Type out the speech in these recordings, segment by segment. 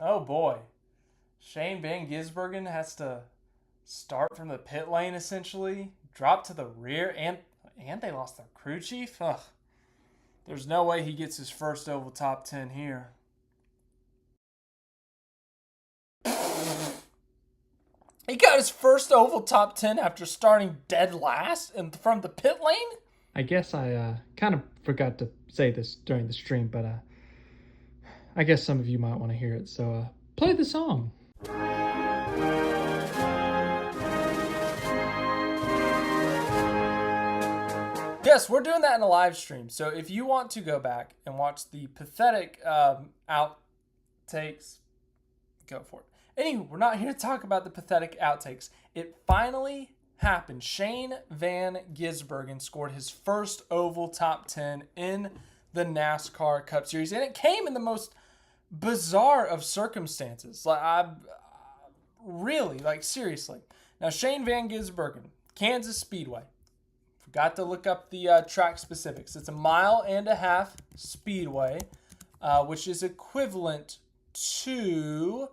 Oh boy. Shane Van Gisbergen has to start from the pit lane essentially, drop to the rear, and they lost their crew chief? Ugh. There's no way he gets his first oval top 10 here. He got his first oval top 10 after starting dead last and from the pit lane? I guess I kind of forgot to say this during the stream, but I guess some of you might want to hear it. So play the song. Yes, we're doing that in a live stream. So if you want to go back and watch the pathetic outtakes, go for it. Anyway, we're not here to talk about the pathetic outtakes. It finally happened. Shane Van Gisbergen scored his first oval top 10 in the NASCAR Cup Series, and it came in the most bizarre of circumstances. Seriously. Now, Shane Van Gisbergen, Kansas Speedway. Forgot to look up the track specifics. It's a 1.5 mile speedway, which is equivalent to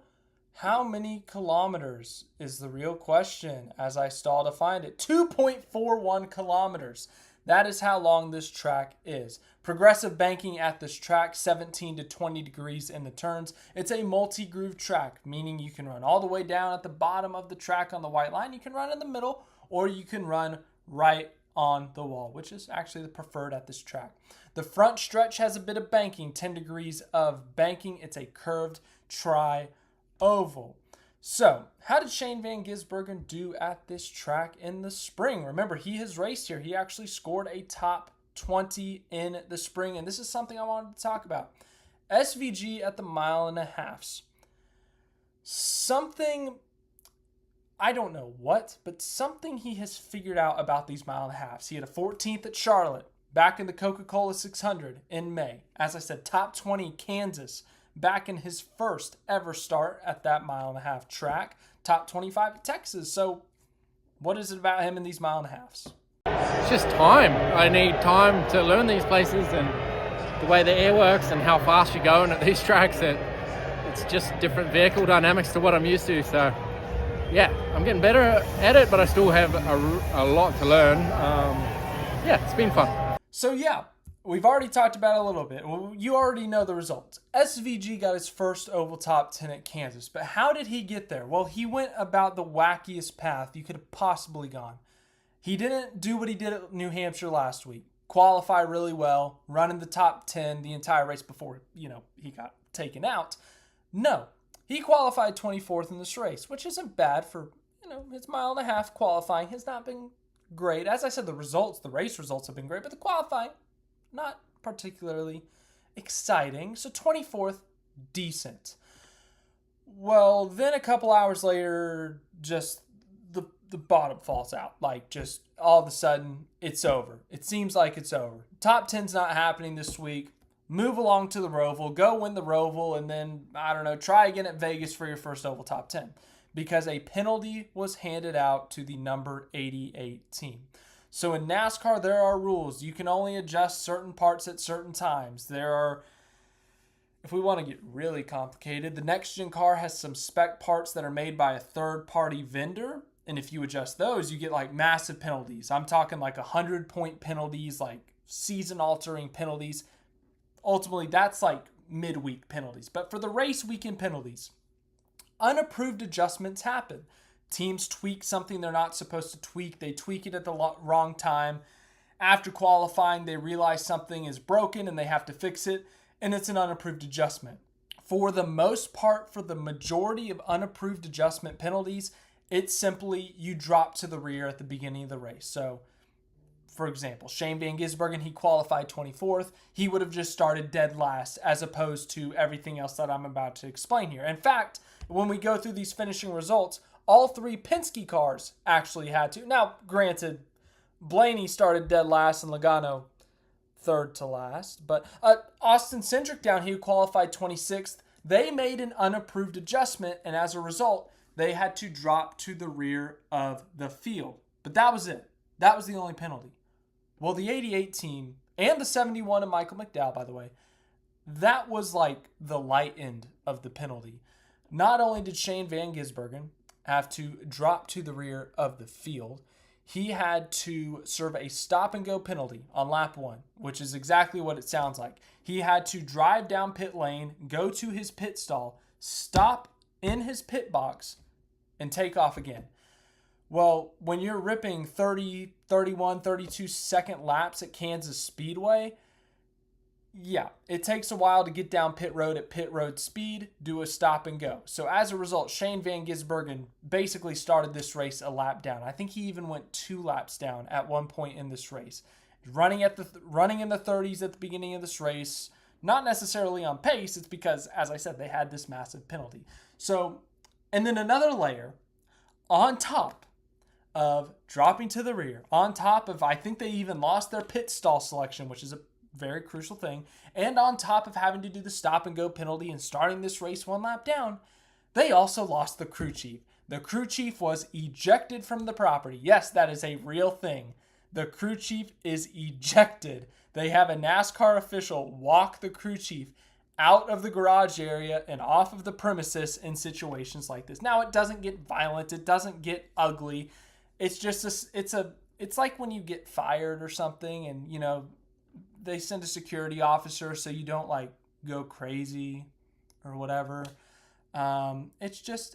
how many kilometers is the real question as I stall to find it. 2.41 kilometers. That is how long this track is. Progressive banking at this track, 17 to 20 degrees in the turns. It's a multi-groove track, meaning you can run all the way down at the bottom of the track on the white line. You can run in the middle, or you can run right on the wall, which is actually the preferred at this track. The front stretch has a bit of banking, 10 degrees of banking. It's a curved tri-oval. So, how did Shane Van Gisbergen do at this track in the spring? Remember, he has raced here. He actually scored a top 20 in the spring, and this is something I wanted to talk about. SVG at the 1.5 miles. Something, I don't know what, but something he has figured out about these 1.5 miles. He had a 14th at Charlotte, back in the Coca-Cola 600 in May. As I said, top 20 Kansas, back in his first ever start at that 1.5 mile track. Top 25 at Texas. So what is it about him in these 1.5 miles? It's just time. I need time to learn these places and the way the air works and how fast you're going at these tracks. It's just different vehicle dynamics to what I'm used to. So yeah, I'm getting better at it, but I still have a lot to learn. Yeah, it's been fun. So yeah, we've already talked about it a little bit. Well, you already know the results. SVG got his first oval top 10 at Kansas, but how did he get there? Well, he went about the wackiest path you could have possibly gone. He didn't do what he did at New Hampshire last week. Qualify really well, run in the top 10 the entire race before, he got taken out. No, he qualified 24th in this race, which isn't bad for, his 1.5 mile qualifying has not been great. As I said, the race results have been great, but the qualifying, not particularly exciting. So 24th, decent. Well, then a couple hours later, just the bottom falls out. Like, just all of a sudden, it's over. It seems like it's over. Top 10's not happening this week. Move along to the Roval. Go win the Roval, and then, try again at Vegas for your first oval top 10. Because a penalty was handed out to the number 88 team. So in NASCAR, there are rules. You can only adjust certain parts at certain times. If we want to get really complicated, the next-gen car has some spec parts that are made by a third-party vendor. And if you adjust those, you get like massive penalties. I'm talking like 100-point penalties, like season-altering penalties. Ultimately, that's like midweek penalties. But for the race weekend penalties, unapproved adjustments happen. Teams tweak something they're not supposed to tweak. They tweak it at the wrong time. After qualifying, they realize something is broken and they have to fix it, and it's an unapproved adjustment. For the most part, for the majority of unapproved adjustment penalties, it's simply you drop to the rear at the beginning of the race. So, for example, Shane Van Gisbergen, he qualified 24th. He would have just started dead last as opposed to everything else that I'm about to explain here. In fact, when we go through these finishing results, all three Penske cars actually had to. Now, granted, Blaney started dead last and Logano third to last. But Austin Cindric down here qualified 26th. They made an unapproved adjustment, and as a result, they had to drop to the rear of the field. But that was it. That was the only penalty. Well, the 88 team and the 71 of Michael McDowell, by the way, that was like the light end of the penalty. Not only did Shane Van Gisbergen have to drop to the rear of the field, he had to serve a stop-and-go penalty on lap 1, which is exactly what it sounds like. He had to drive down pit lane, go to his pit stall, stop in his pit box, and take off again. Well, when you're ripping 30, 31, 32-second laps at Kansas Speedway, yeah, it takes a while to get down pit road at pit road speed, do a stop and go. So as a result, Shane Van Gisbergen basically started this race a lap down. I think he even went 2 laps down at one point in this race. Running in the 30s at the beginning of this race, not necessarily on pace. It's because, as I said, they had this massive penalty. So, and then another layer on top of dropping to the rear, on top of, I think they even lost their pit stall selection, which is a very crucial thing, and on top of having to do the stop and go penalty and starting this race 1 lap down, they also lost the crew chief. The crew chief was ejected from the property. Yes, that is a real thing. The crew chief is ejected. They have a NASCAR official walk the crew chief out of the garage area and off of the premises in situations like this. Now, it doesn't get violent. It doesn't get ugly. It's just it's like when you get fired or something and, you know, they send a security officer so you don't like go crazy or whatever. It's just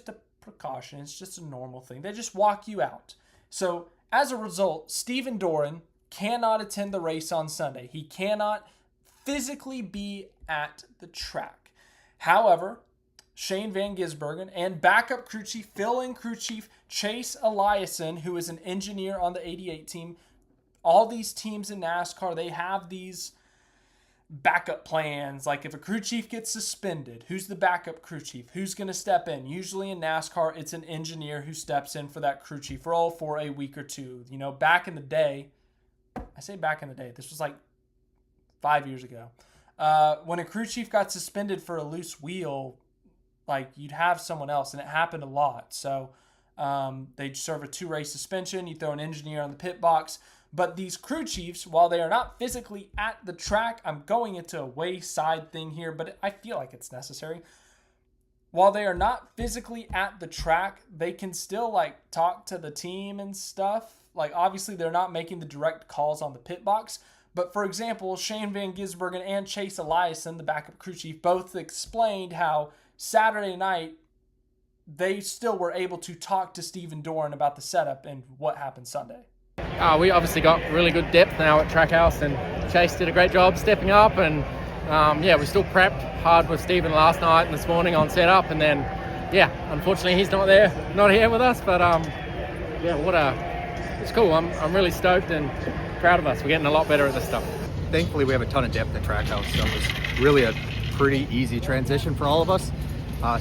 a precaution. It's just a normal thing. They just walk you out. So as a result, Stephen Doran cannot attend the race on Sunday. He cannot physically be at the track. However, Shane Van Gisbergen and backup crew chief, fill-in crew chief Chase Eliason, who is an engineer on the 88 team. All these teams in NASCAR, they have these backup plans. Like if a crew chief gets suspended, who's the backup crew chief? Who's going to step in? Usually in NASCAR, it's an engineer who steps in for that crew chief role for a week or two. You know, back in the day, I say back in the day, this was like 5 years ago. When a crew chief got suspended for a loose wheel, like you'd have someone else, and it happened a lot. So they'd serve a 2-race suspension. You throw an engineer on the pit box. But these crew chiefs, while they are not physically at the track, I'm going into a wayside thing here, but I feel like it's necessary. While they are not physically at the track, they can still like talk to the team and stuff. Like obviously they're not making the direct calls on the pit box. But for example, Shane Van Gisbergen and Chase Eliason, the backup crew chief, both explained how Saturday night they still were able to talk to Stephen Doran about the setup and what happened Sunday. We obviously got really good depth now at Trackhouse, and Chase did a great job stepping up, and we still prepped hard with Stephen last night and this morning on setup, and then unfortunately he's not here with us, but it's cool. I'm really stoked and proud of us. We're getting a lot better at this stuff. Thankfully we have a ton of depth at Trackhouse, so it was really a pretty easy transition for all of us.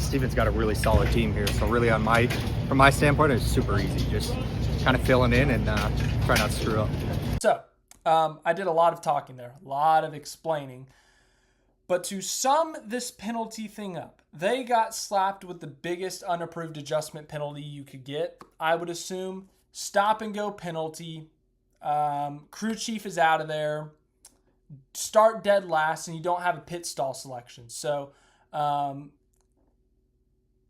Stephen's got a really solid team here, so really from my standpoint, it's super easy. Just kind of filling in and try not to screw up. So I did a lot of talking there, a lot of explaining. But to sum this penalty thing up, they got slapped with the biggest unapproved adjustment penalty you could get, I would assume. Stop and go penalty. Crew chief is out of there. Start dead last, and you don't have a pit stall selection. So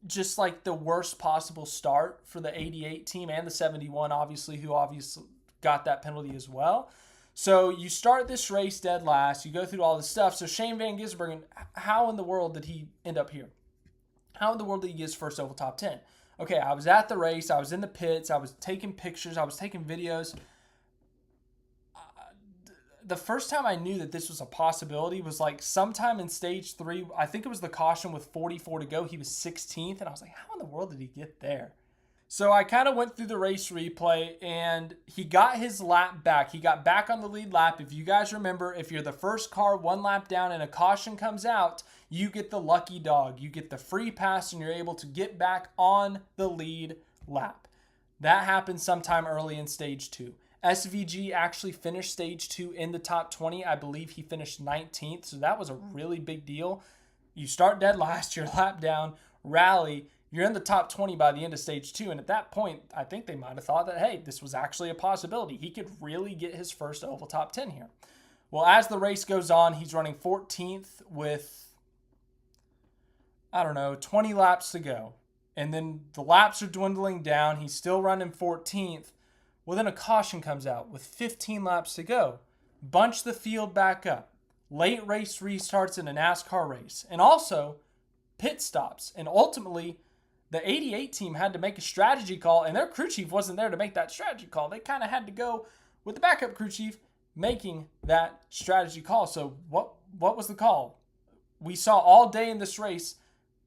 just like the worst possible start for the 88 team and the 71, obviously, who obviously got that penalty as well. So you start this race dead last. You go through all this stuff. So Shane Van Gisbergen, how in the world did he end up here? How in the world did he get his first oval top 10? Okay, I was at the race. I was in the pits. I was taking pictures. I was taking videos. The first time I knew that this was a possibility was like sometime in stage 3. I think it was the caution with 44 to go. He was 16th, and I was like, how in the world did he get there? So I kind of went through the race replay, and he got his lap back. He got back on the lead lap. If you guys remember, if you're the first car 1 lap down and a caution comes out, you get the lucky dog. You get the free pass, and you're able to get back on the lead lap. That happened sometime early in stage 2. SVG actually finished stage 2 in the top 20. I believe he finished 19th, so that was a really big deal. You start dead last, you're lap down, rally, you're in the top 20 by the end of stage 2, and at that point, I think they might have thought that, hey, this was actually a possibility. He could really get his first oval top 10 here. Well, as the race goes on, he's running 14th with I don't know, 20 laps to go. And then the laps are dwindling down. He's still running 14th. Well, then a caution comes out with 15 laps to go. Bunch the field back up. Late race restarts in a NASCAR race. And also pit stops. And ultimately, the 88 team had to make a strategy call, and their crew chief wasn't there to make that strategy call. They kind of had to go with the backup crew chief making that strategy call. So what was the call? We saw all day in this race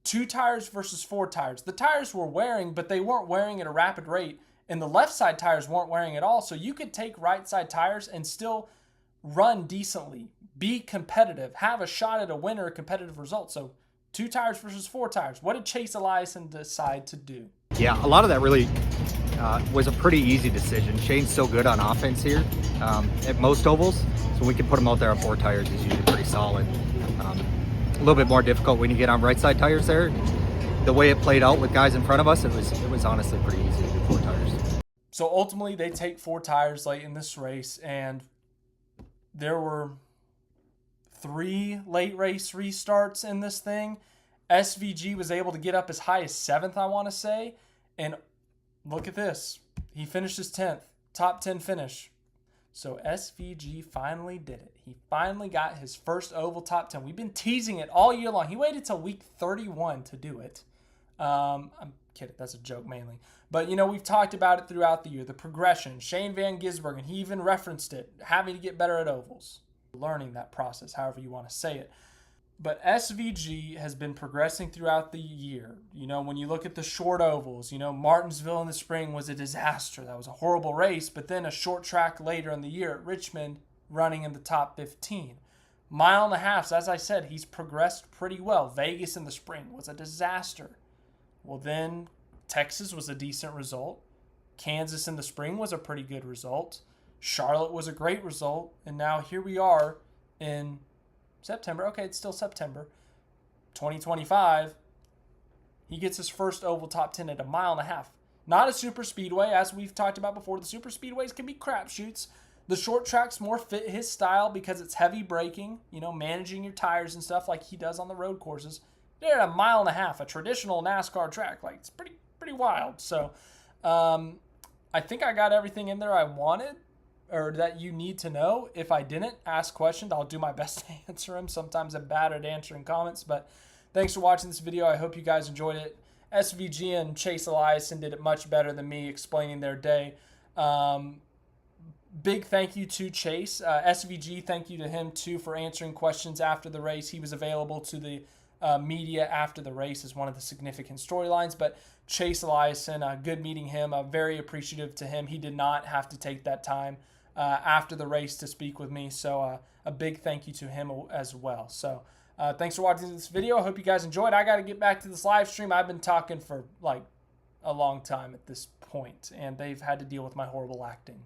2 tires versus 4 tires. The tires were wearing, but they weren't wearing at a rapid rate, and the left side tires weren't wearing at all. So you could take right side tires and still run decently, be competitive, have a shot at a win or a competitive result. So 2 tires versus 4 tires. What did Chase Eliason decide to do? Yeah, a lot of that really was a pretty easy decision. Shane's so good on offense here at most ovals, so we can put him out there on 4 tires. He's usually pretty solid. A little bit more difficult when you get on right side tires there. The way it played out with guys in front of us, it was honestly pretty easy to do 4 tires. So ultimately, they take 4 tires late in this race, and there were 3 late race restarts in this thing. SVG was able to get up as high as 7th, I want to say. And look at this. He finished his 10th. Top 10 finish. So SVG finally did it. He finally got his first oval top 10. We've been teasing it all year long. He waited till week 31 to do it. I'm kidding. That's a joke mainly. But, you know, we've talked about it throughout the year. The progression. Shane Van Gisbergen, he even referenced it. Having to get better at ovals. Learning that process, however you want to say it. But SVG has been progressing throughout the year. You know, when you look at the short ovals, you know, Martinsville in the spring was a disaster. That was a horrible race. But then a short track later in the year at Richmond running in the top 15. Mile and a half, as I said, he's progressed pretty well. Vegas in the spring was a disaster. Well, then Texas was a decent result. Kansas in the spring was a pretty good result. Charlotte was a great result. And now here we are in September. Okay, it's still September 2025. He gets his first oval top 10 at a mile and a half. Not a super speedway, as we've talked about before. The super speedways can be crapshoots. The short tracks more fit his style because it's heavy braking, you know, managing your tires and stuff like he does on the road courses. They're at a mile and a half, a traditional NASCAR track. Like, it's pretty wild. So I think I got everything in there I wanted, or that you need to know. If I didn't, ask questions. I'll do my best to answer them. Sometimes I'm bad at answering comments, but thanks for watching this video. I hope you guys enjoyed it. SVG and Chase Eliason did it much better than me explaining their day. Big thank you to Chase. SVG, thank you to him too for answering questions after the race. He was available to the media after the race as one of the significant storylines. But Chase Eliason, good meeting him. Very appreciative to him. He did not have to take that time after the race to speak with me. So a big thank you to him as well. So thanks for watching this video. I hope you guys enjoyed. I got to get back to this live stream. I've been talking for like a long time at this point, and they've had to deal with my horrible acting.